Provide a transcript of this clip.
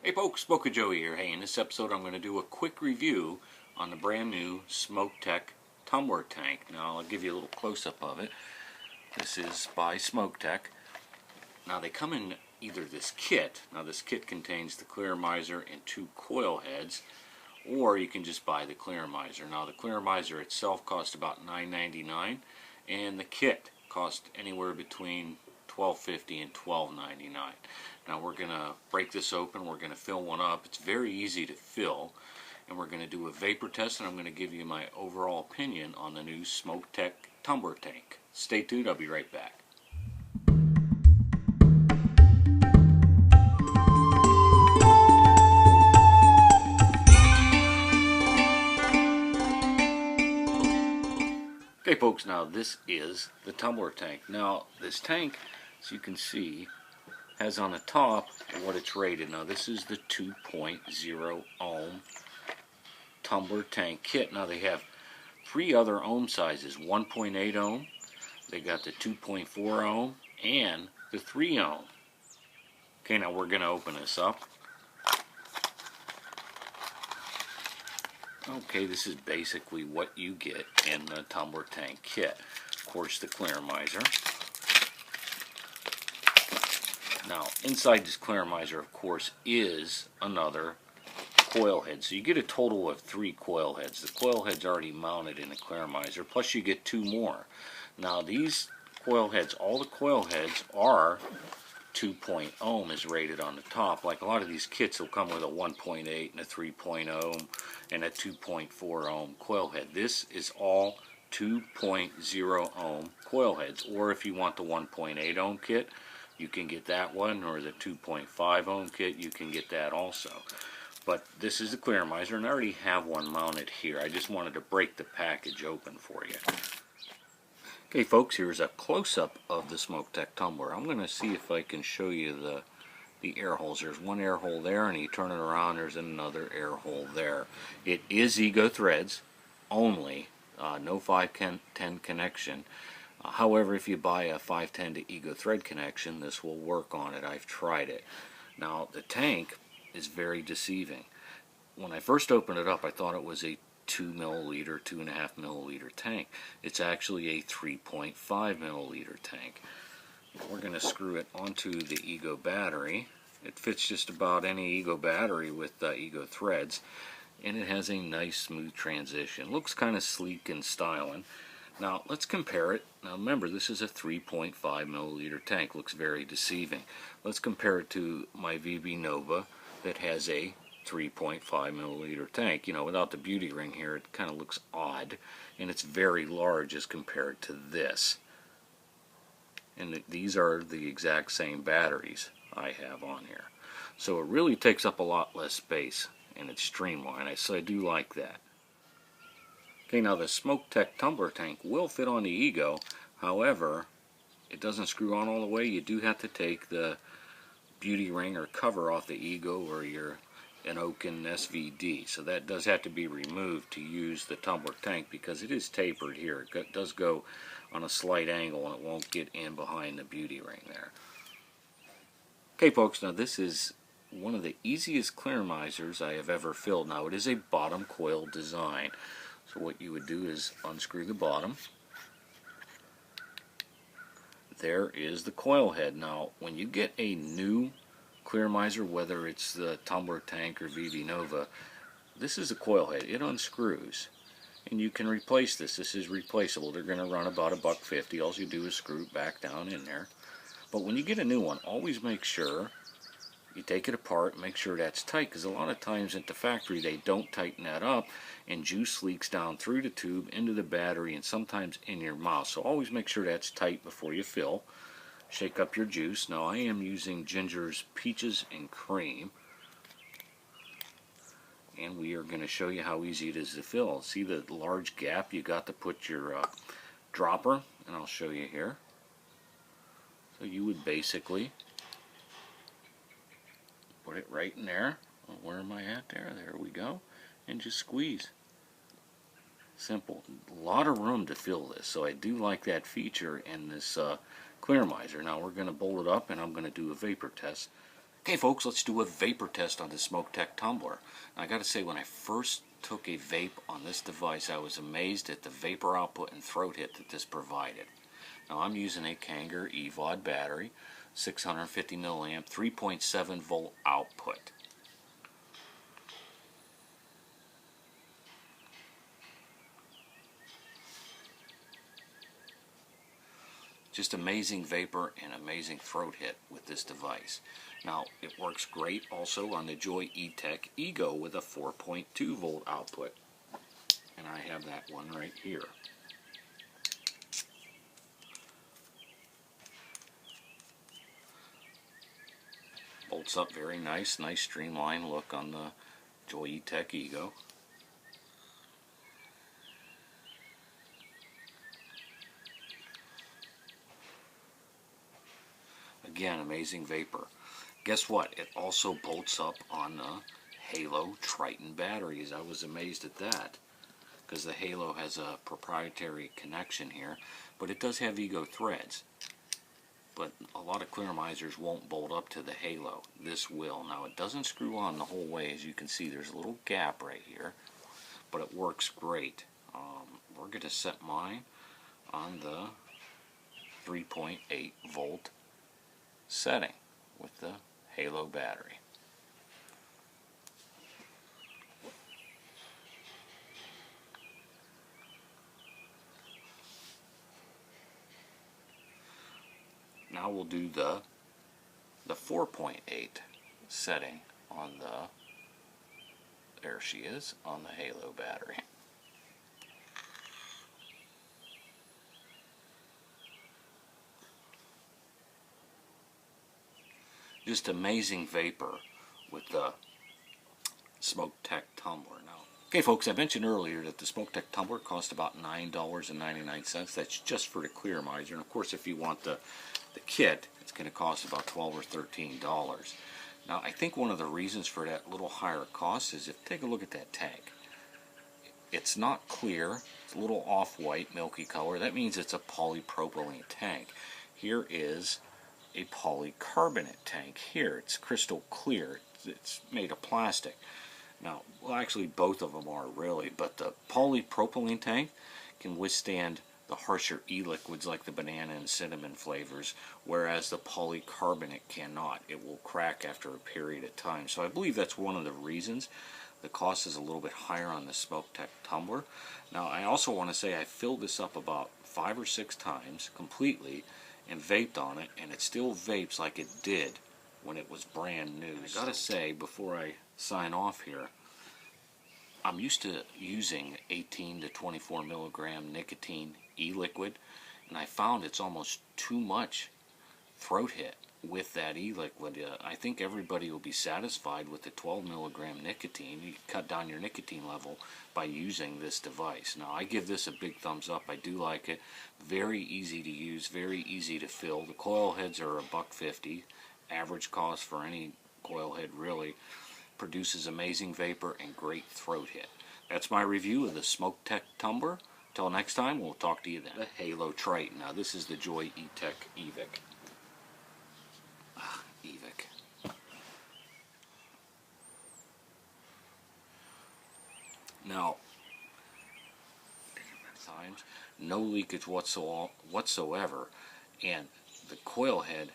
Hey folks, Smok Joey here. Hey, in this episode I'm going to do a quick review on the brand new Smok Tumbler tank. Now I'll give you a little close-up of it. This is by Smok. Now they come in either this kit. Now this kit contains the clearomizer and 2 coil heads, or you can just buy the clearomizer. Now the clearomizer itself costs about $9.99, and the kit cost anywhere between $12.50 and $12.99. Now we're going to break this open, we're going to fill one up. It's very easy to fill, and we're going to do a vapor test, and I'm going to give you my overall opinion on the new Smok Tumbler tank. Stay tuned, I'll be right back. Okay folks, now this is the tumbler tank. Now this tank, as you can see, has on the top what it's rated. Now this is the 2.0 ohm tumbler tank kit. Now they have 3 other ohm sizes, 1.8 ohm, they got the 2.4 ohm, and the 3 ohm. Okay, now we're going to open this up. Okay, this is basically what you get in the tumbler tank kit. Of course, the clearomizer. Now, inside this clearomizer, of course, is another coil head. So you get a total of 3 coil heads. The coil head's already mounted in the clearomizer, plus you get 2 more. Now, these coil heads, all the coil heads are 2.0 ohm is rated on the top. Like a lot of these kits will come with a 1.8 and a 3.0 and a 2.4 ohm coil head. This is all 2.0 ohm coil heads. Or if you want the 1.8 ohm kit, you can get that one, or the 2.5 ohm kit, you can get that also. But this is the clearomizer, and I already have one mounted here. I just wanted to break the package open for you. Okay folks, here's a close-up of the Smok tumbler. I'm going to see if I can show you the air holes. There's one air hole there, and you turn it around, there's another air hole there. It is Ego threads only, no 510 connection. However, if you buy a 510 to Ego thread connection, this will work on it. I've tried it. Now, the tank is very deceiving. When I first opened it up, I thought it was a 2 milliliter, 2.5 milliliter tank. It's actually a 3.5 milliliter tank. We're going to screw it onto the Ego battery. It fits just about any Ego battery with Ego threads, and it has a nice smooth transition. Looks kind of sleek and styling. Now let's compare it. Now remember, this is a 3.5 milliliter tank. Looks very deceiving. Let's compare it to my VB Nova that has a 3.5 milliliter tank. You know, without the beauty ring here, it kind of looks odd, and it's very large as compared to this. And these are the exact same batteries I have on here. So it really takes up a lot less space, and it's streamlined. So I do like that. Okay, now the Smok tumbler tank will fit on the Ego. However, it doesn't screw on all the way. You do have to take the beauty ring or cover off the Ego or your an Oaken SVD. So that does have to be removed to use the tumbler tank, because it is tapered here. It does go on a slight angle, and it won't get in behind the beauty ring there. Okay folks, now this is one of the easiest clearomizers I have ever filled. Now it is a bottom coil design. So what you would do is unscrew the bottom. There is the coil head. Now when you get a new clearomizer, whether it's the tumbler tank or VB Nova, this is a coil head. It unscrews, and you can replace this. This is replaceable. They're going to run about $1.50. All you do is screw it back down in there. But when you get a new one, always make sure you take it apart, make sure that's tight, because a lot of times at the factory they don't tighten that up, and juice leaks down through the tube into the battery and sometimes in your mouth. So always make sure that's tight before you fill. Shake up your juice. Now I am using Ginger's Peaches and Cream, and we are going to show you how easy it is to fill. See the large gap you got to put your dropper, and I'll show you here. So you would basically put it right in there. Where am I at there? There we go. And just squeeze. Simple. A lot of room to fill this, so I do like that feature in this clearomizer. Now we're going to bolt it up, and I'm going to do a vapor test. Okay folks, let's do a vapor test on the Smok Tumbler. Now, I gotta say, when I first took a vape on this device, I was amazed at the vapor output and throat hit that this provided. Now I'm using a Kanger EVOD battery, 650 milliamp, 3.7 volt output. Just amazing vapor and amazing throat hit with this device. Now, it works great also on the Joy E-Tech Ego with a 4.2 volt output. And I have that one right here. Bolts up very nice streamlined look on the Joy E-Tech Ego. Again, amazing vapor. Guess what? It also bolts up on the Halo Triton batteries. I was amazed at that because the Halo has a proprietary connection here, but it does have Ego threads. But a lot of clearamizers won't bolt up to the Halo. This will. Now, it doesn't screw on the whole way. As you can see, there's a little gap right here, but it works great. We're going to set mine on the 3.8 volt setting with the Halo battery. Now we'll do the 4.8 setting on the, there she is, on the Halo battery. Just amazing vapor with the Smok Tumbler. Now, okay folks, I mentioned earlier that the Smok Tumbler cost about $9.99. That's just for the clearmizer. And of course, if you want the kit, it's going to cost about $12 or $13. Now, I think one of the reasons for that little higher cost is, if take a look at that tank. It's not clear. It's a little off-white, milky color. That means it's a polypropylene tank. Here is a polycarbonate tank. Here, it's crystal clear. It's made of plastic. Now, well, actually both of them are really, but the polypropylene tank can withstand the harsher e-liquids like the banana and cinnamon flavors, whereas the polycarbonate cannot. It will crack after a period of time. So I believe that's one of the reasons the cost is a little bit higher on the Smok Tumbler. Now, I also want to say I filled this up about 5 or 6 times completely and vaped on it, and it still vapes like it did when it was brand new. I gotta say, before I sign off here, I'm used to using 18 to 24 milligram nicotine e-liquid, and I found it's almost too much throat hit with that e-liquid. I think everybody will be satisfied with the 12 milligram nicotine. You cut down your nicotine level by using this device. Now, I give this a big thumbs up. I do like it. Very easy to use, very easy to fill. The coil heads are $1.50. Average cost for any coil head, really. Produces amazing vapor and great throat hit. That's my review of the Smok Tumbler. Till next time, we'll talk to you then. The Halo Triton. Now, this is the Joy E-Tech EVIC. EVIC. Now, times no leakage whatsoever, and the coil head